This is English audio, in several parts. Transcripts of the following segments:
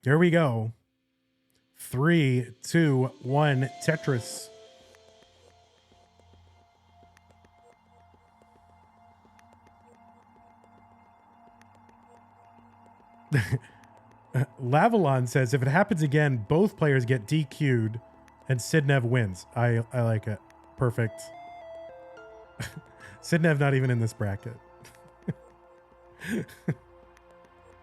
Here we go. 3, 2, 1, Tetris. Lavalon says, if it happens again, both players get DQ'd and Sidnev wins. I like it. Perfect. Sidnev not even in this bracket.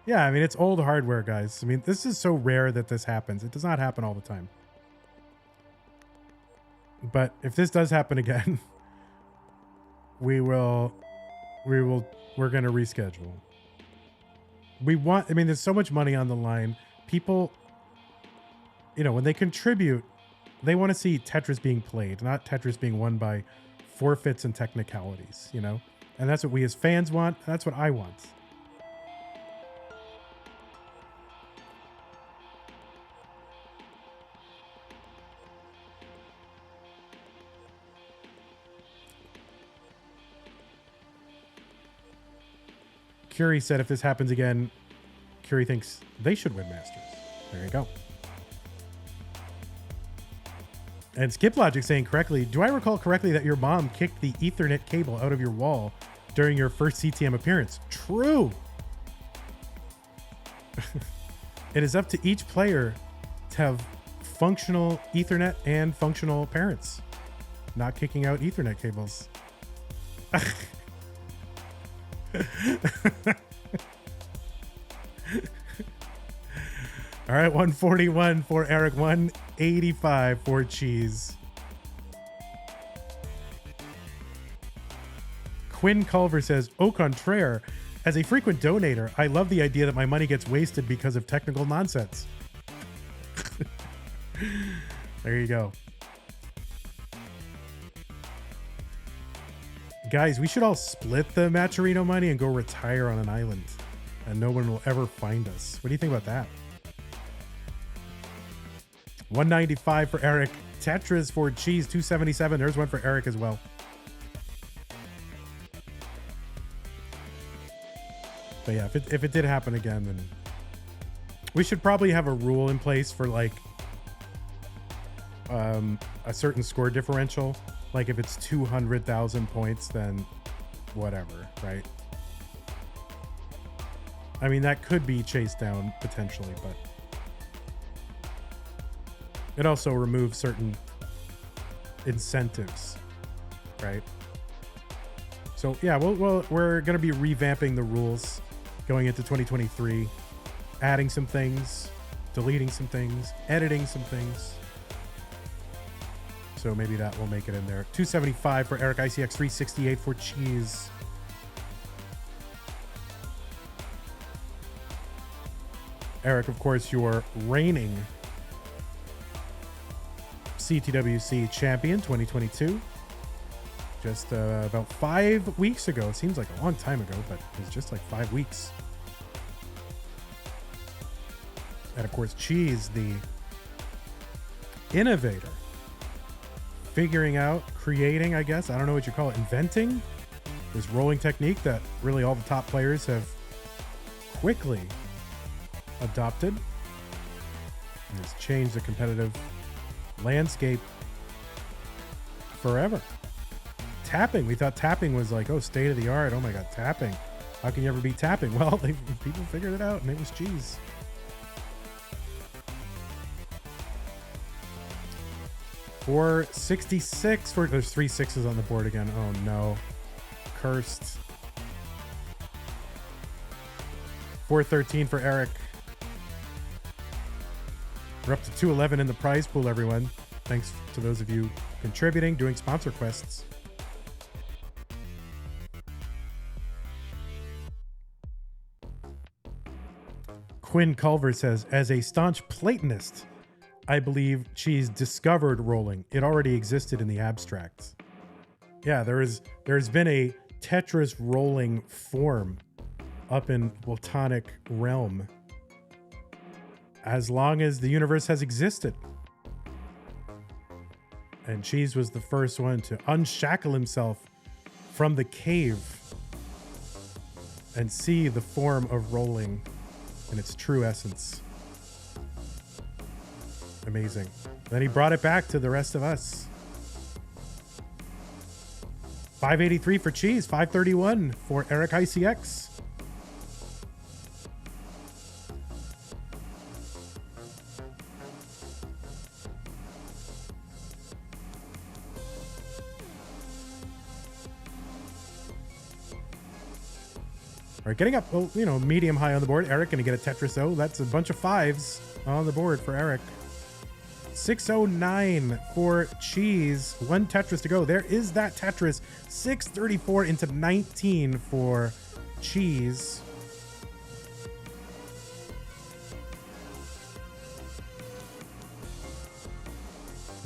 Yeah, I mean, it's old hardware, guys. I mean, this is so rare that this happens. It does not happen all the time. But if this does happen again, we're going to reschedule. I mean, there's so much money on the line. People, you know, when they contribute, they want to see Tetris being played, not Tetris being won by forfeits and technicalities, you know? And that's what we as fans want. That's what I want. Curie said if this happens again, Curie thinks they should win Masters. There you go. And Skip Logic saying correctly, do I recall correctly that your mom kicked the Ethernet cable out of your wall during your first CTM appearance? True. It is up to each player to have functional Ethernet and functional parents, not kicking out Ethernet cables. All right, 141 for Eric, 185 for Cheez. Quinn Culver says, au contraire, as a frequent donator, I love the idea that my money gets wasted because of technical nonsense. There you go. Guys, we should all split the Matcherino money and go retire on an island, and no one will ever find us. What do you think about that? 195 for Eric. Tetris for Cheez, 277. There's one for Eric as well. But yeah, if it did happen again, then we should probably have a rule in place for like a certain score differential. Like if it's 200,000 points, then whatever, right? I mean, that could be Chasedown potentially, but it also removes certain incentives, right? So yeah, we're going to be revamping the rules going into 2023, adding some things, deleting some things, editing some things. So maybe that will make it in there. 275 for Eric, ICX 368 for Cheez. Eric, of course, your reigning CTWC Champion 2022. Just about 5 weeks ago. It seems like a long time ago, but it was just like 5 weeks. And of course, Cheez, the innovator. Figuring out, creating, I guess, I don't know what you call it, inventing this rolling technique that really all the top players have quickly adopted. And it's changed the competitive landscape forever. Tapping, we thought tapping was like, oh, state of the art. Oh my God, tapping. How can you ever beat tapping? Well, people figured it out, and it was Cheez. For 66 for there's 3 6s on the board again. Oh no. Cursed. 413 for Eric. We're up to 211 in the prize pool, everyone. Thanks to those of you contributing, doing sponsor quests. Quinn Culver says, as a staunch Platonist, I believe Cheez discovered rolling. It already existed in the abstracts. Yeah, there's been a Tetris rolling form up in Platonic realm as long as the universe has existed. And Cheez was the first one to unshackle himself from the cave and see the form of rolling in its true essence. amazing. Then he brought it back to the rest of us. 583 for Cheez, 531 for Eric ICX. All right, getting up, well, you know, medium high on the board. Eric gonna get a Tetris O. That's a bunch of 5s on the board for Eric. 609 for Cheez. 1 Tetris to go. There is that Tetris. 634 into 19 for Cheez.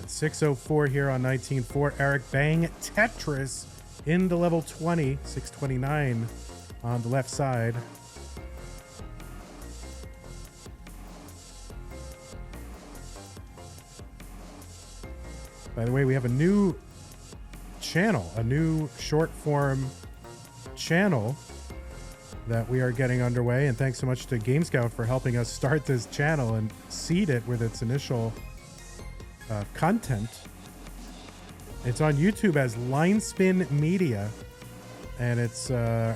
And 604 here on 19 for Eric. Bang Tetris into level 20. 629 on the left side. By the way, we have a new channel, a new short form channel that we are getting underway. And thanks so much to Game Scout for helping us start this channel and seed it with its initial content. It's on YouTube as Line Spin Media. And it's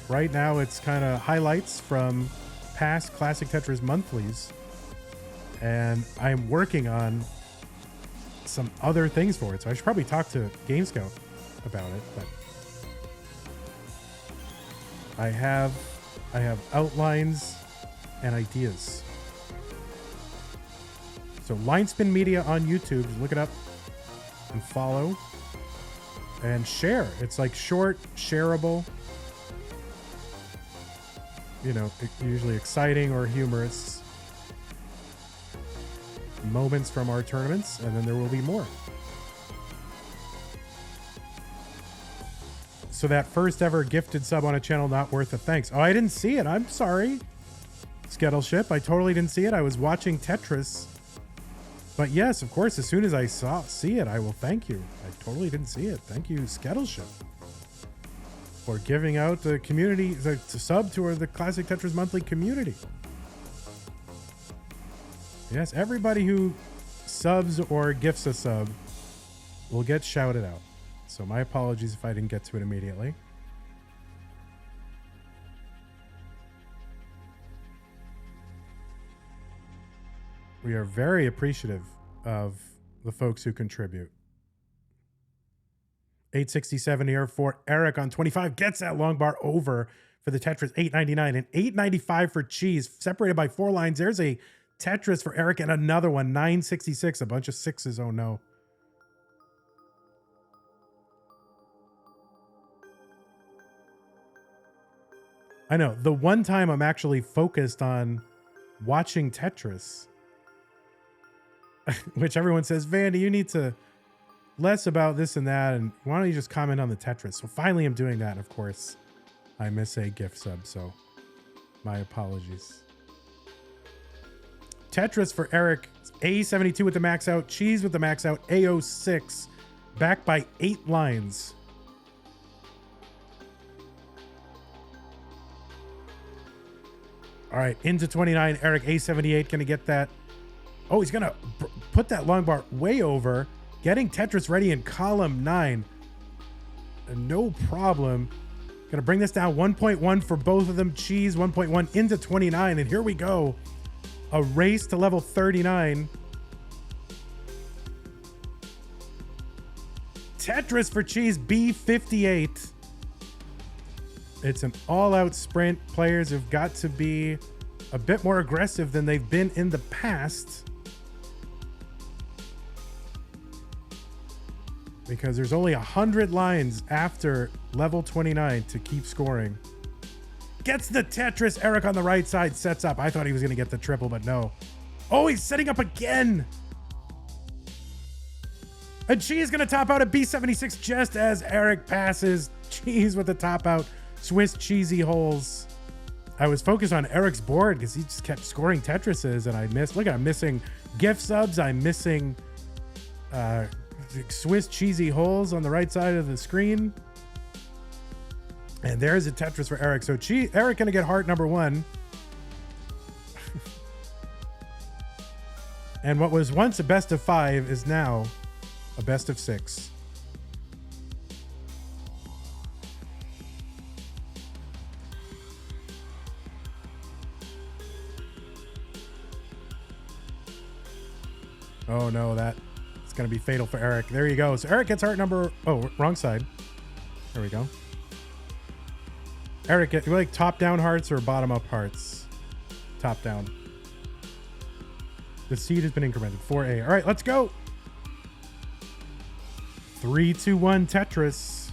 right now it's kind of highlights from past Classic Tetris Monthlies. And I'm working on some other things for it, so I should probably talk to Game Scout about it. But I have outlines and ideas. So Line Spin Media on YouTube, just look it up and follow and share. It's like short, shareable, you know, usually exciting or humorous moments from our tournaments, and then there will be more. So that first ever gifted sub on a channel not worth a thanks. Oh, I didn't see it. I'm sorry, Skettleship. I totally didn't see it. I was watching Tetris. But yes, of course, as soon as I see it, I will thank you. I totally didn't see it. Thank you, Skettleship, for giving out the community, the sub to the Classic Tetris Monthly community. Yes, everybody who subs or gifts a sub will get shouted out. So my apologies if I didn't get to it immediately. We are very appreciative of the folks who contribute. 867 here for Eric on 25. Gets that long bar over for the Tetris. 899 and 895 for Cheez. Separated by 4 lines. There's a Tetris for Eric and another one. 966. A bunch of 6s. Oh no. I know. The one time I'm actually focused on watching Tetris, which everyone says, Vandy, you need to less about this and that, and why don't you just comment on the Tetris? So finally I'm doing that, and of course I miss a gift sub, so my apologies. Tetris for Eric, A72 with the max out, Cheez with the max out, A06, back by 8 lines. All right, into 29, Eric, A78, gonna get that. Oh, he's gonna put that long bar way over, getting Tetris ready in column 9. No problem. Gonna bring this down 1.1 for both of them. Cheez 1.1 into 29, and here we go. A race to level 39. Tetris for Cheez, B58. It's an all-out sprint. Players have got to be a bit more aggressive than they've been in the past, because there's only 100 lines after level 29 to keep scoring. Gets the Tetris. Eric on the right side sets up. I thought he was going to get the triple, but no. Oh, he's setting up again. And Cheez going to top out at B76 just as Eric passes. Cheez with the top out. Swiss cheesy holes. I was focused on Eric's board because he just kept scoring Tetrises, and I missed. Look, I'm missing gift subs. I'm missing Swiss cheesy holes on the right side of the screen. And there's a Tetris for Eric. So Eric gonna get heart number 1. And what was once a best of 5 is now a best of 6. Oh no, that's going to be fatal for Eric. There you go. So Eric gets heart number... Oh, wrong side. There we go. Eric, you like top-down hearts or bottom-up hearts? Top-down. The seed has been incremented. 4A. All right, let's go. 3, 2, 1, Tetris.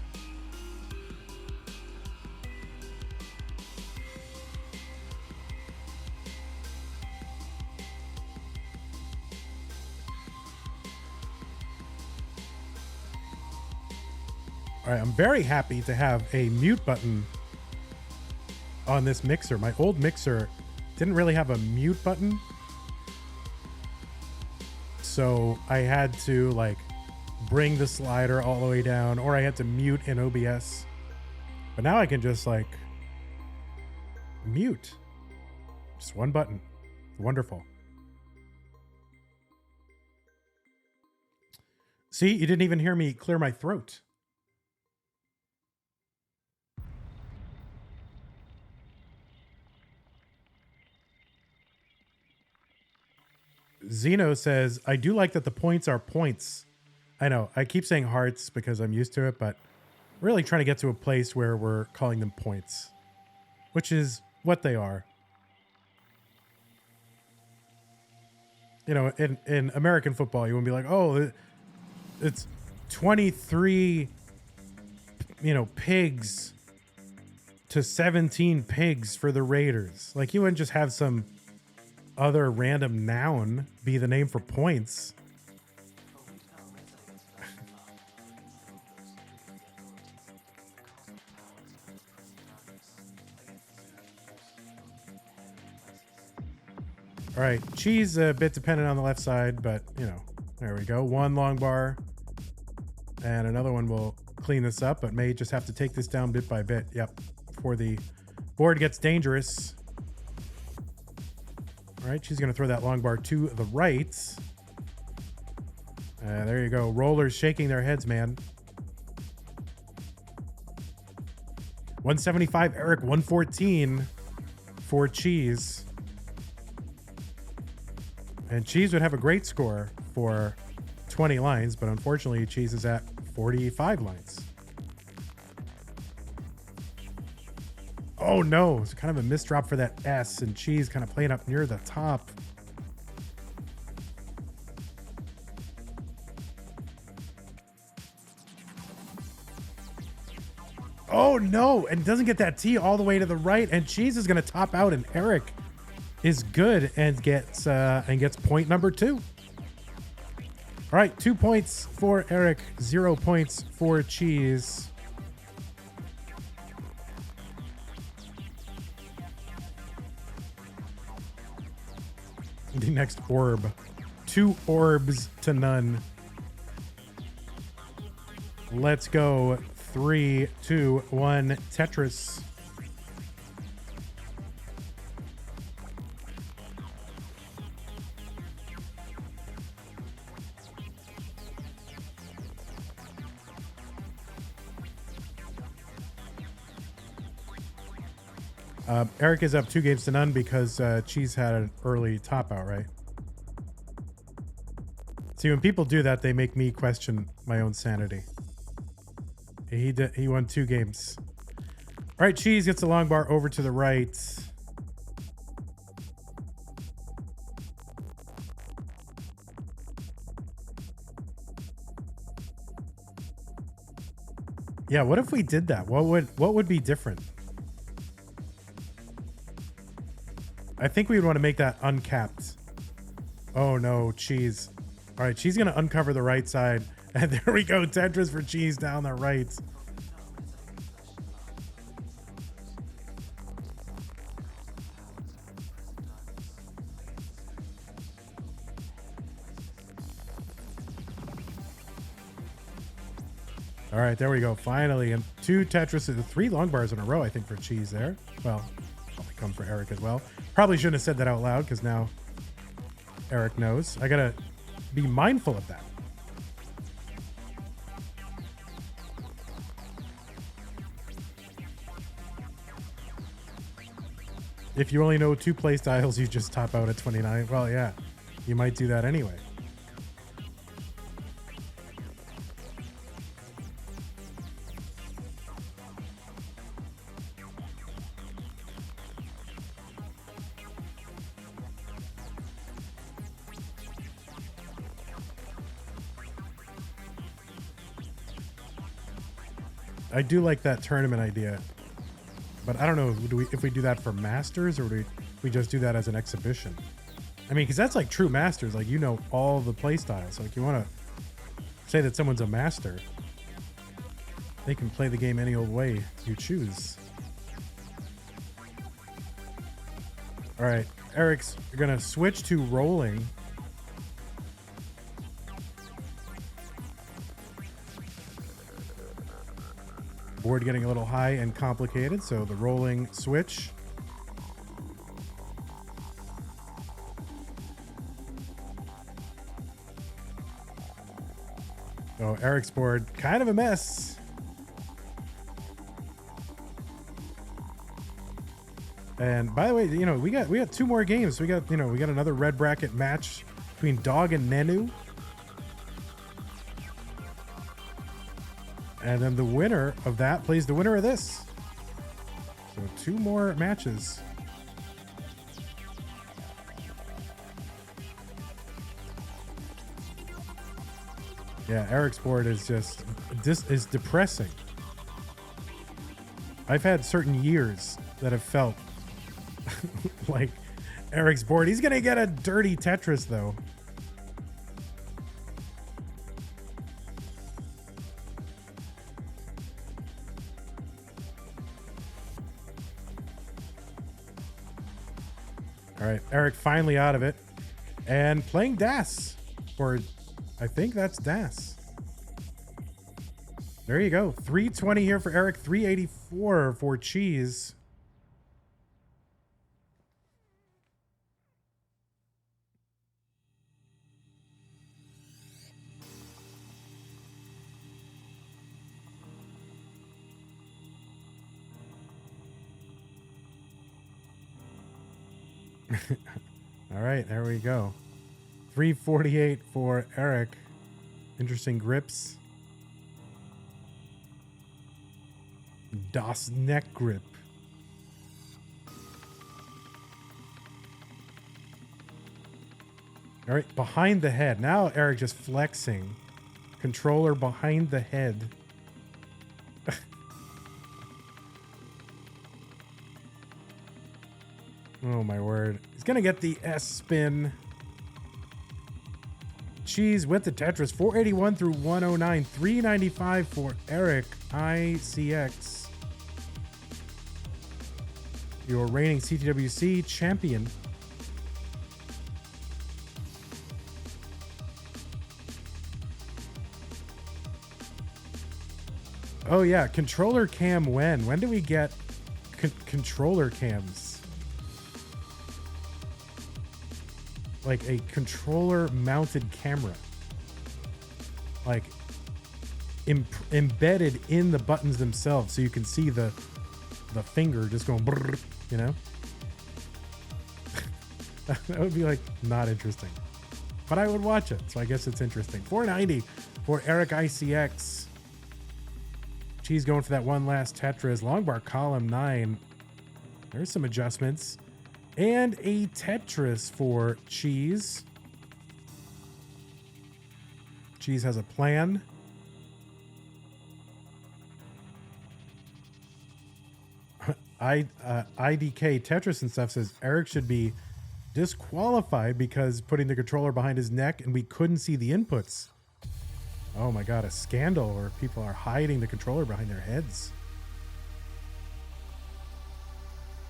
All right, I'm very happy to have a mute button on this mixer. My old mixer didn't really have a mute button. So I had to like bring the slider all the way down, or I had to mute in OBS. But now I can just like mute. Just one button. Wonderful. See, you didn't even hear me clear my throat. Zeno says, I do like that the points are points. I know, I keep saying hearts because I'm used to it, but really trying to get to a place where we're calling them points, which is what they are. You know, in American football, you wouldn't be like, oh, it's 23, you know, pigs to 17 pigs for the Raiders. Like, you wouldn't just have some other random noun be the name for points. All right, Cheese a bit dependent on the left side, but you know, there we go. One long bar and another one will clean this up, but may just have to take this down bit by bit. Yep, before the board gets dangerous. All right, she's going to throw that long bar to the right. There you go. Rollers shaking their heads, man. 175, Eric. 114 for Cheese. And Cheese would have a great score for 20 lines, but unfortunately, Cheese is at 45 lines. Oh no, it's kind of a misdrop for that S, and Cheese kind of playing up near the top. Oh no, and doesn't get that T all the way to the right, and Cheese is going to top out, and Eric is good and gets point number 2. All right, 2 points for Eric, 0 points for Cheese. The next orb. 2 orbs to none. Let's go. 3, 2, 1, Tetris. Eric is up 2 games to none because Cheese had an early top out, right? See, when people do that, they make me question my own sanity. He won 2 games. All right, Cheese gets the long bar over to the right. Yeah, what if we did that? What would be different? I think we would want to make that uncapped. Oh no, Cheese. All right, she's going to uncover the right side. And there we go. Tetris for Cheese down the right. All right, there we go. Finally, and 2 Tetris, 3 long bars in a row, I think, for Cheese there. Well, probably come for Eric as well. Probably shouldn't have said that out loud because now Eric knows. I gotta be mindful of that. If you only know 2 play styles, you just top out at 29. Well, yeah, you might do that anyway. I do like that tournament idea, but I don't know if we do that for Masters or do we just do that as an exhibition. I mean, because that's like true Masters, like, you know, all the play styles. Like, you want to say that someone's a master, they can play the game any old way you choose. All right, Eric's gonna switch to rolling. Board getting a little high and complicated, so the rolling switch. Oh, Eric's board, kind of a mess. And by the way, you know, we got 2 more games. We got another red bracket match between Dog and Nenu. And then the winner of that plays the winner of this. So 2 more matches. Yeah, Eric's board is just is depressing. I've had certain years that have felt like Eric's board. He's gonna get a dirty Tetris though. All right, Eric finally out of it and playing Das, or I think that's Das. There you go. 320 here for Eric, 384 for Cheez. All right, there we go. 348 for Eric. Interesting grips. Das neck grip. All right, behind the head. Now Eric just flexing. Controller behind the head. Oh my word. He's gonna get the S spin. Cheez with the Tetris. 481 through 109. 395 for Eric ICX. Your reigning CTWC champion. Oh yeah, controller cam when? When do we get controller cams? Like a controller mounted camera. Like embedded in the buttons themselves so you can see the finger just going brrr, you know? That would be like not interesting. But I would watch it, so I guess it's interesting. 490 for Eric ICX. Cheez going for that one last Tetris. Long bar column 9. There's some adjustments. And a Tetris for Cheez. Cheez has a plan. IDK Tetris and stuff says Eric should be disqualified because putting the controller behind his neck and we couldn't see the inputs. Oh my god, a scandal where people are hiding the controller behind their heads.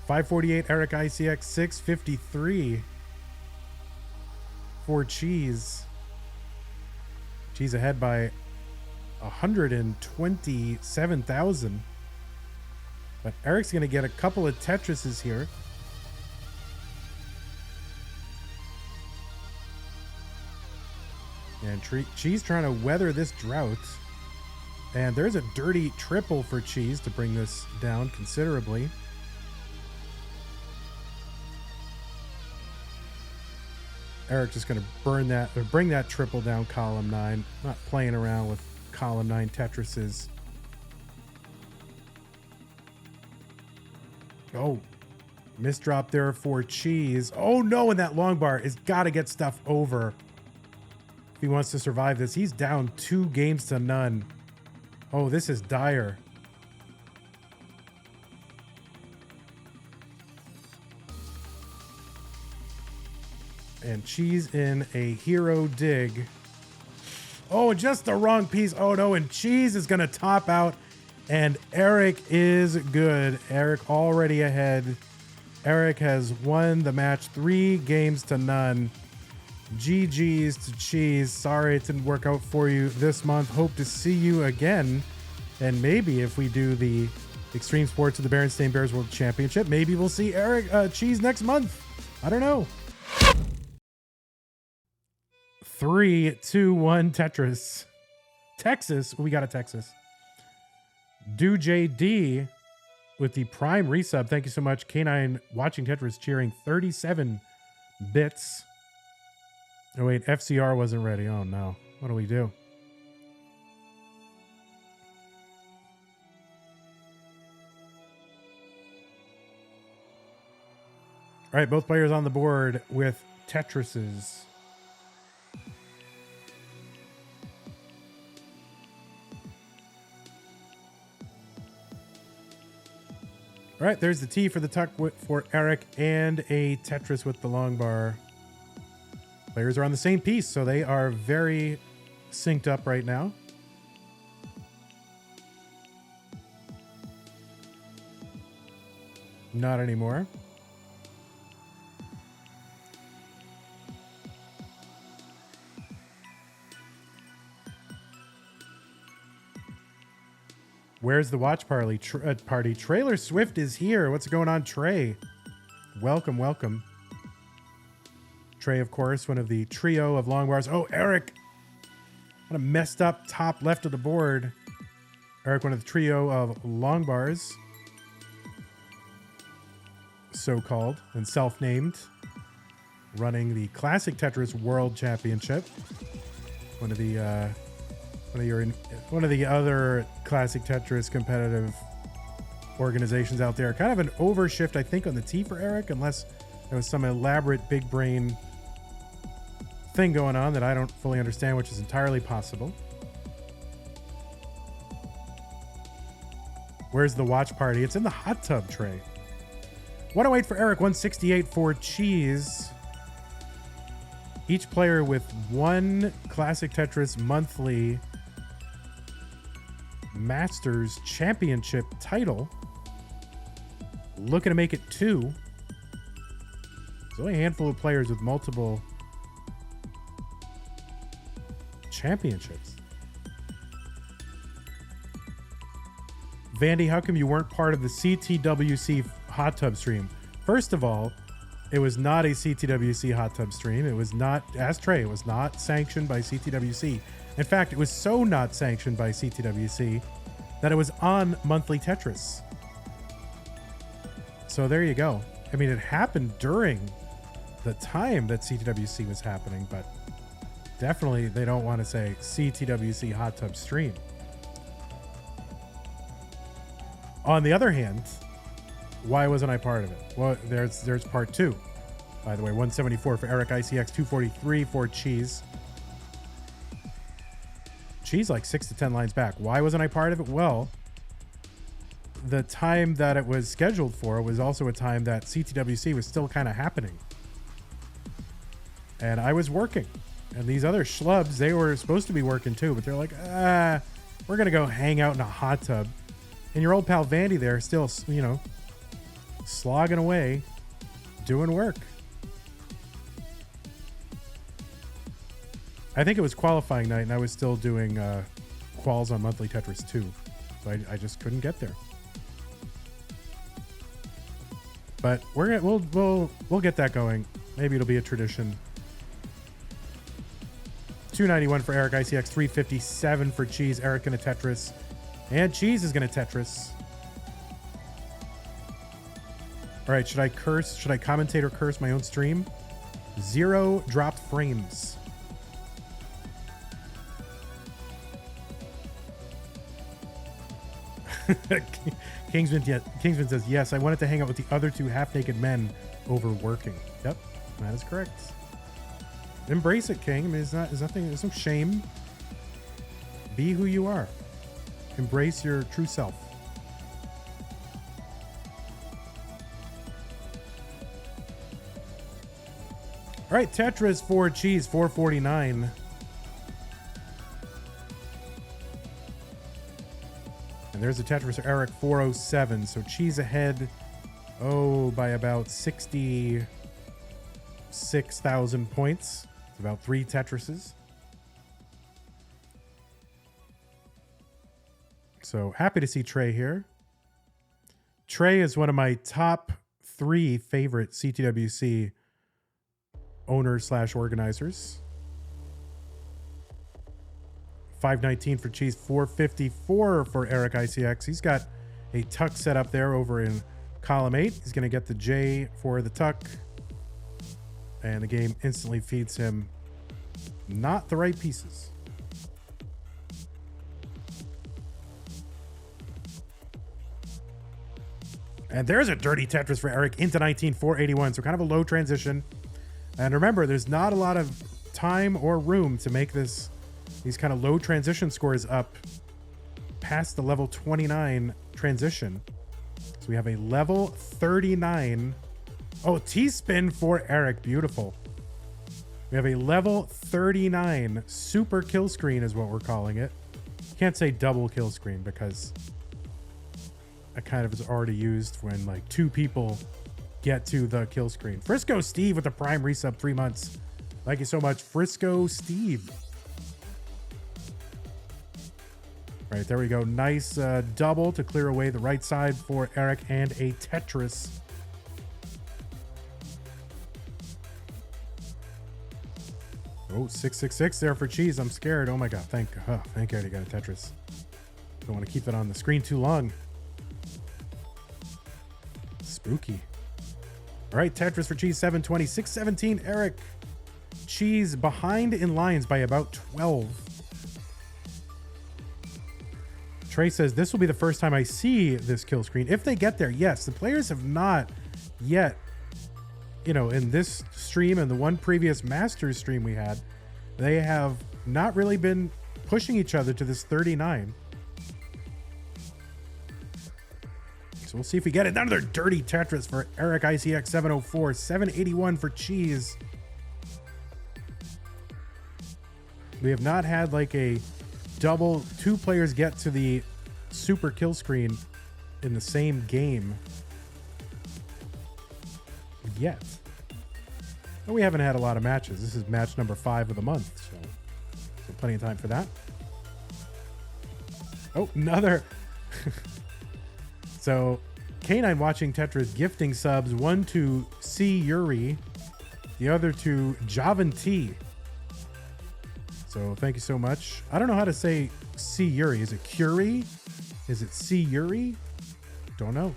548 Eric ICX, 653 for Cheez. Cheez ahead by 127,000. But Eric's going to get a couple of Tetrises here. And Cheez trying to weather this drought. And there's a dirty triple for Cheez to bring this down considerably. Eric just going to bring that triple down column 9. Not playing around with column 9 Tetrises. Oh, misdrop there for Cheez. Oh no, and that long bar has got to get stuff over if he wants to survive this. He's down 2 games to none. Oh, this is dire. And Cheez in a hero dig. Oh, just the wrong piece. Oh no, and Cheez is going to top out. And Eric is good. Eric already ahead. Eric has won the match 3 games to none. GG's to Cheez. Sorry it didn't work out for you this month. Hope to see you again. And maybe if we do the Extreme Sports of the Berenstain Bears World Championship, maybe we'll see Eric Cheez next month. I don't know. 3, 2, 1 Tetris. Texas. We got a Texas. Do JD with the Prime resub. Thank you so much. K9 watching Tetris cheering 37 bits. Oh wait, FCR wasn't ready. Oh no. What do we do? All right, both players on the board with Tetrises. All right, there's the T for the tuck for Eric and a Tetris with the long bar. Players are on the same piece, so they are very synced up right now. Not anymore. Where's the watch party? Trailer Swift is here. What's going on, Trey? Welcome, welcome. Trey, of course, one of the trio of long bars. Oh, Eric. What a messed up top left of the board. Eric, one of the trio of long bars. So-called and self-named. Running the Classic Tetris World Championship. One of the other Classic Tetris competitive organizations out there. Kind of an overshift, I think, on the T for Eric, unless there was some elaborate big brain thing going on that I don't fully understand, which is entirely possible. Where's the watch party? It's in the hot tub tray. 108 for Eric, 168 for Cheez. Each player with one Classic Tetris Monthly Masters Championship title. Looking to make it 2. There's only a handful of players with multiple championships. Vandy, how come you weren't part of the CTWC hot tub stream? First of all, it was not a CTWC hot tub stream. It was not, as Trey, it was not sanctioned by CTWC. In fact, it was so not sanctioned by CTWC that it was on Monthly Tetris. So there you go. I mean, it happened during the time that CTWC was happening, but definitely they don't want to say CTWC hot tub stream. On the other hand, why wasn't I part of it? Well, there's part 2. By the way, 174 for Eric, ICX 243 for Cheez. Cheez like 6 to 10 lines back. Why wasn't I part of it? Well, the time that it was scheduled for was also a time that CTWC was still kind of happening. And I was working. And these other schlubs, they were supposed to be working too, but they're like, we're going to go hang out in a hot tub. And your old pal Vandy there still, you know, slogging away, doing work. I think it was qualifying night, and I was still doing quals on Monthly Tetris 2. So I just couldn't get there. But we'll get that going. Maybe it'll be a tradition. 291 for Eric, ICX 357 for Cheese. Eric gonna Tetris. And Cheese is gonna Tetris. All right, should I commentate or curse my own stream? 0 dropped frames. Kingsman says, yes, I wanted to hang out with the other 2 half-naked men overworking. Yep, that is correct. Embrace it, King. I mean, there's no shame. Be who you are. Embrace your true self. All right, Tetris for Cheese, 449. And there's a Tetris for Eric, 407. So Cheese ahead, by about 66,000 points. It's about 3 Tetrises. So happy to see Trey here. Trey is one of my top 3 favorite CTWC owners/organizers. 519 for Cheese, 454 for Eric ICX. He's got a tuck set up there over in column 8. He's going to get the J for the tuck. And the game instantly feeds him not the right pieces. And there's a dirty Tetris for Eric into 19, 481. So kind of a low transition. And remember, there's not a lot of time or room to make these kind of low transition scores up past the level 29 transition. So we have a level 39. Oh, T-spin for Eric. Beautiful. We have a level 39 super kill screen is what we're calling it. Can't say double kill screen because that kind of is already used when like 2 people get to the kill screen. Frisco Steve with the prime resub, 3 months. Thank you so much, Frisco Steve. All right, there we go. Nice double to clear away the right side for Eric and a Tetris. Oh, 666 there for Cheese. I'm scared. Oh my God. Thank God he got a Tetris. Don't want to keep that on the screen too long. Spooky. All right, Tetris for Cheese, 720. 617, Eric. Cheese behind in lines by about 12. Trey says, this will be the first time I see this kill screen. If they get there, yes. The players have not yet, in this stream and the one previous Masters stream we had, they have not really been pushing each other to this 39. So we'll see if we get it. Another dirty Tetris for Eric ICX, 704. 781 for Cheese. We have not had like a double 2 players get to the super kill screen in the same game yet. But we haven't had a lot of matches. This is match number 5 of the month, so plenty of time for that. Oh, another. So K9 watching Tetris gifting subs, 1 to C Yuri, the other to Javan T. So thank you so much. I don't know how to say C Yuri. Is it Curie? Is it C Yuri? Don't know.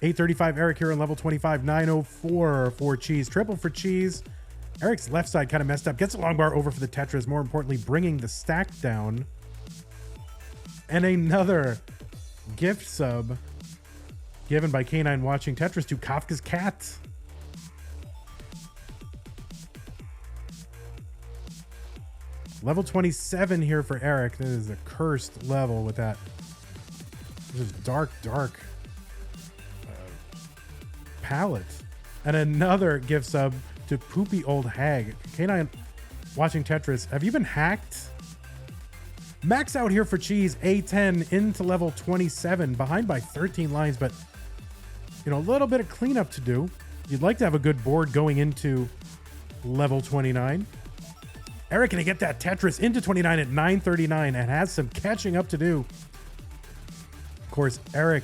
835 Eric here on level 25. 904 for Cheese. Triple for Cheese. Eric's left side kind of messed up. Gets a long bar over for the Tetris. More importantly, bringing the stack down. And another gift sub given by K9 watching Tetris to Kafka's Cat. Level 27 here for Eric. This is a cursed level with that just dark palette. And another gift sub to Poopy Old Hag. K9 watching Tetris. Have you been hacked? Max out here for Cheese. A10 into level 27. Behind by 13 lines, but a little bit of cleanup to do. You'd like to have a good board going into level 29. Eric gonna get that Tetris into 29 at 939 and has some catching up to do. Of course, Eric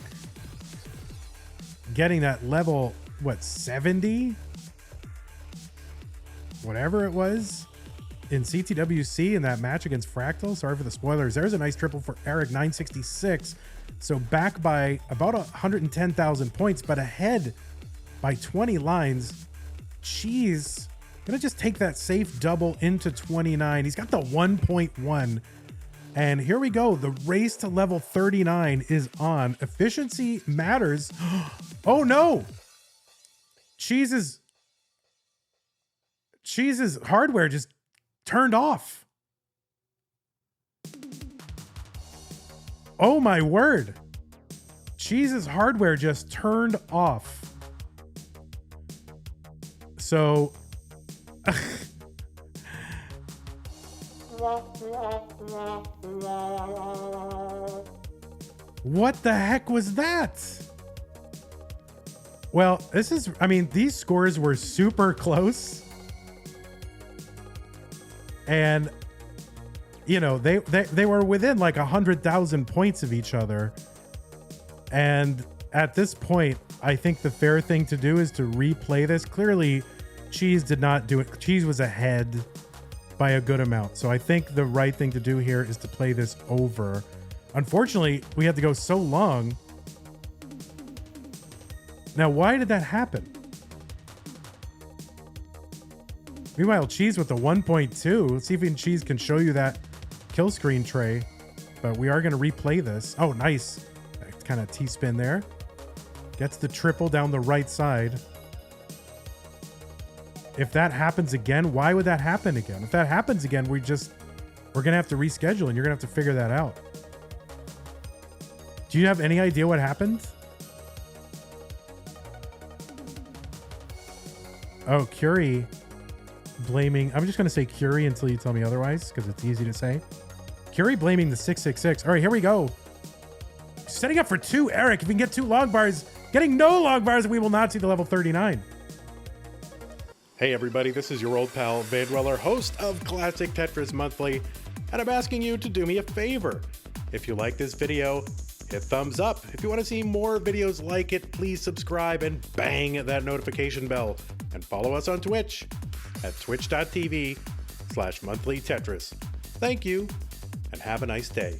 getting that level, 70? Whatever it was. in CTWC in that match against Fractal. Sorry for the spoilers. There's a nice triple for Eric, 966. So back by about 110,000 points, but ahead by 20 lines. Cheez gonna just take that safe double into 29. He's got the 1.1. And here we go. The race to level 39 is on. Efficiency matters. Oh no! Cheez's hardware just turned off. Oh my word. Cheez's hardware just turned off. So what the heck was that? Well, this is, I mean, these scores were super close. And, you know, they were within like 100,000 points of each other. And at this point, I think the fair thing to do is to replay this. Clearly, Cheez did not do it. Cheez was ahead by a good amount. So I think the right thing to do here is to play this over. Unfortunately, we had to go so long. Now, why did that happen? Meanwhile, Cheez with the 1.2. Let's see if Cheez can show you that kill screen tray. But we are going to replay this. Oh, nice. Kind of T-spin there. Gets the triple down the right side. If that happens again, why would that happen again? If that happens again, we're going to have to reschedule and you're going to have to figure that out. Do you have any idea what happened? Oh, Curie blaming, I'm just going to say Curie until you tell me otherwise because it's easy to say. Curie blaming the 666. All right, here we go. Setting up for 2, Eric. If we can get 2 long bars, getting no long bars, we will not see the level 39. Hey everybody, this is your old pal vandweller, host of Classic Tetris Monthly, and I'm asking you to do me a favor. If you like this video, hit thumbs up. If you want to see more videos like it, please subscribe and bang that notification bell. And follow us on Twitch at twitch.tv/monthlytetris. Thank you, and have a nice day.